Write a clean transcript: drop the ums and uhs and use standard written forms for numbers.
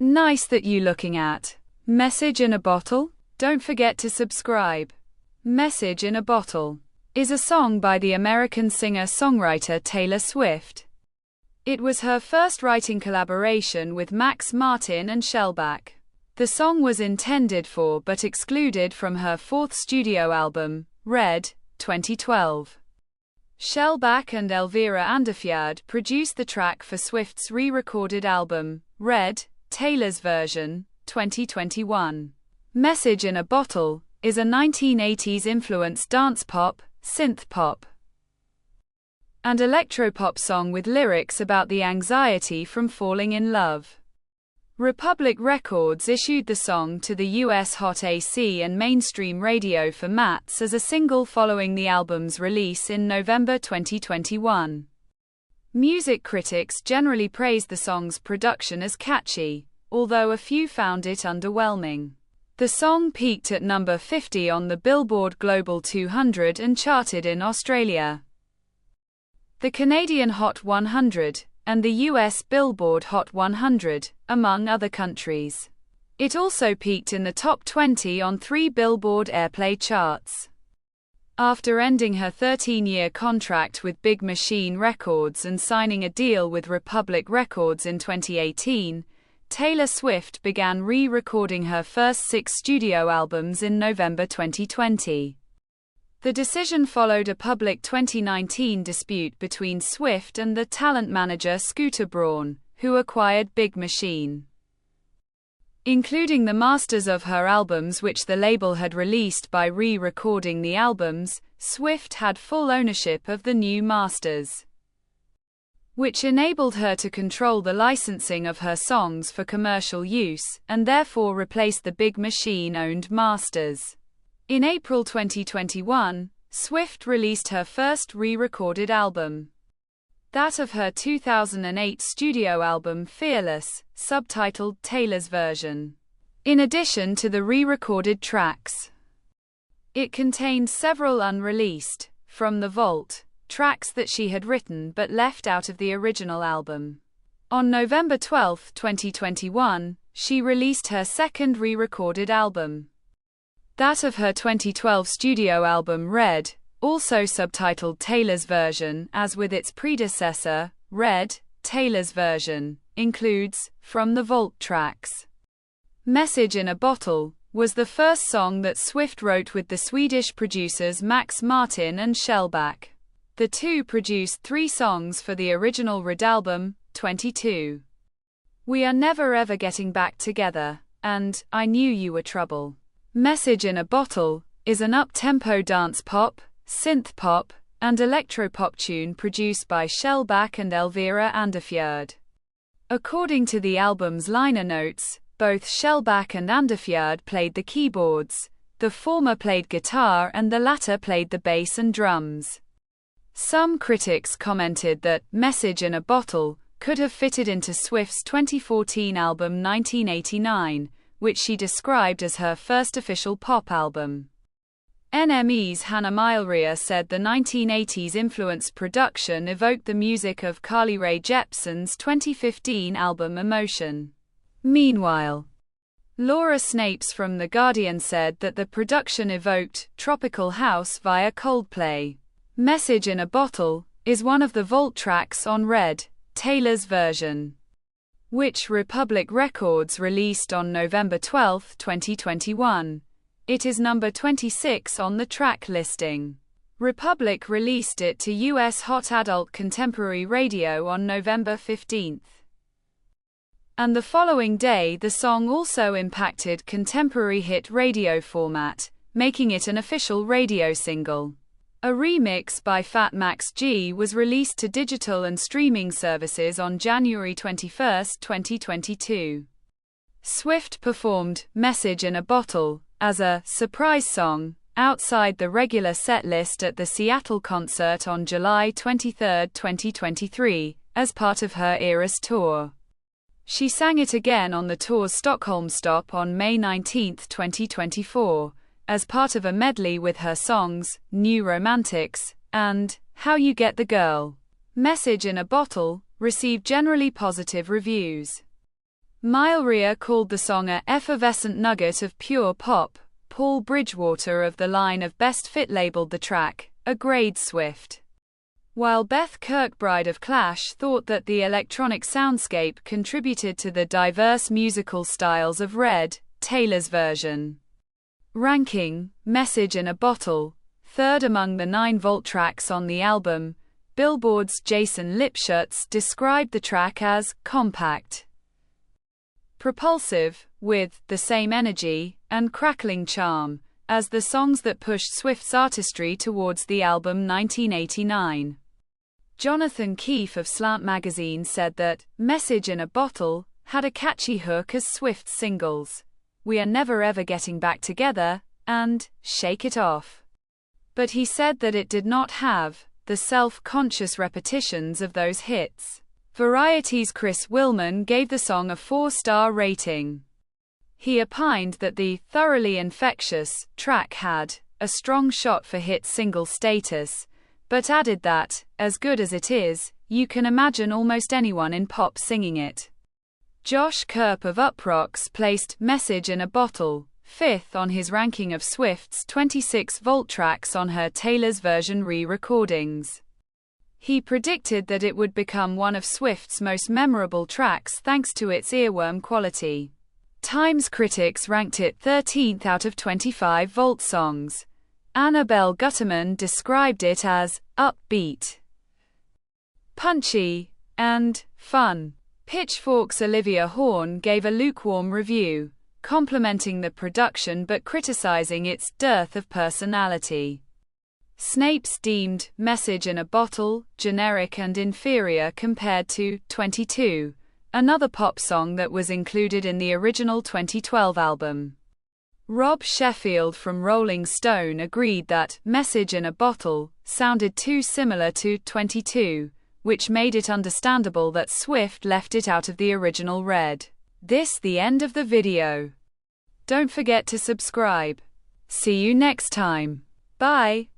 Nice that you looking at. Message in a Bottle? Don't forget to subscribe. Message in a Bottle is a song by the American singer-songwriter Taylor Swift. It was her first writing collaboration with Max Martin and Shellback. The song was intended for but excluded from her fourth studio album, Red, 2012. Shellback and Elvira Andafjord produced the track for Swift's re-recorded album, Red, Taylor's version, 2021. Message in a Bottle is a 1980s-influenced dance pop, synth pop, and electropop song with lyrics about the anxiety from falling in love. Republic Records issued the song to the US Hot AC and mainstream radio formats as a single following the album's release in November 2021. Music critics generally praised the song's production as catchy, although a few found it underwhelming. The song peaked at number 50 on the Billboard Global 200 and charted in Australia, the Canadian Hot 100, and the US Billboard Hot 100, among other countries. It also peaked in the top 20 on 3 Billboard Airplay charts. After ending her 13-year contract with Big Machine Records and signing a deal with Republic Records in 2018, Taylor Swift began re-recording her first 6 studio albums in November 2020. The decision followed a public 2019 dispute between Swift and the talent manager Scooter Braun, who acquired Big Machine, including the masters of her albums which the label had released. By re-recording the albums, Swift had full ownership of the new masters, which enabled her to control the licensing of her songs for commercial use, and therefore replace the Big Machine-owned masters. In April 2021, Swift released her first re-recorded album, that of her 2008 studio album Fearless, subtitled Taylor's Version. In addition to the re-recorded tracks, it contained several unreleased, from the vault, tracks that she had written but left out of the original album. On November 12, 2021, she released her second re-recorded album, that of her 2012 studio album Red, also subtitled Taylor's Version. As with its predecessor, Red, Taylor's Version includes, from the vault tracks. Message in a Bottle was the first song that Swift wrote with the Swedish producers Max Martin and Shellback. The two produced 3 songs for the original Red album, 22. We Are Never Ever Getting Back Together, and I Knew You Were Trouble. Message in a Bottle is an up-tempo dance pop, synth pop, and electropop tune produced by Shellback and Elvira Andafjord. According to the album's liner notes, both Shellback and Andafjord played the keyboards, the former played guitar and the latter played the bass and drums. Some critics commented that Message in a Bottle could have fitted into Swift's 2014 album 1989, which she described as her first official pop album. NME's Hannah Milrea said the 1980s influenced production evoked the music of Carly Rae Jepsen's 2015 album Emotion. Meanwhile, Laura Snapes from The Guardian said that the production evoked tropical house via Coldplay. Message in a Bottle is one of the vault tracks on Red, Taylor's Version, which Republic Records released on November 12, 2021. It is number 26 on the track listing. Republic released it to US Hot Adult Contemporary Radio on November 15. And the following day the song also impacted contemporary hit radio format, making it an official radio single. A remix by Fat Max G was released to digital and streaming services on January 21, 2022. Swift performed Message in a Bottle as a surprise song outside the regular set list at the Seattle concert on July 23, 2023, as part of her Eras tour. She sang it again on the tour's Stockholm stop on May 19, 2024. As part of a medley with her songs, New Romantics, and How You Get the Girl. Message in a Bottle received generally positive reviews. Rea called the song a effervescent nugget of pure pop. Paul Bridgewater of the Line of Best Fit labeled the track a grade Swift, while Beth Kirkbride of Clash thought that the electronic soundscape contributed to the diverse musical styles of Red, Taylor's version. Ranking: Message in a Bottle, third among the 9-volt tracks on the album. Billboard's Jason Lipschutz described the track as compact, propulsive, with the same energy and crackling charm as the songs that pushed Swift's artistry towards the album 1989. Jonathan Keefe of Slant magazine said that Message in a Bottle had a catchy hook as Swift's singles We Are Never Ever Getting Back Together and Shake It Off. But he said that it did not have the self-conscious repetitions of those hits. Variety's Chris Willman gave the song a 4-star rating. He opined that the thoroughly infectious track had a strong shot for hit single status, but added that, as good as it is, you can imagine almost anyone in pop singing it. Josh Kerp of Uproxx placed Message in a Bottle 5th on his ranking of Swift's 26-volt tracks on her Taylor's version re-recordings. He predicted that it would become one of Swift's most memorable tracks thanks to its earworm quality. Times critics ranked it 13th out of 25-volt songs. Annabelle Gutterman described it as upbeat, punchy, and fun. Pitchfork's Olivia Horn gave a lukewarm review, complimenting the production but criticizing its dearth of personality. Snapes deemed Message in a Bottle generic and inferior compared to 22, another pop song that was included in the original 2012 album. Rob Sheffield from Rolling Stone agreed that Message in a Bottle sounded too similar to 22, which made it understandable that Swift left it out of the original Red. This the end of the video. Don't forget to subscribe. See you next time. Bye.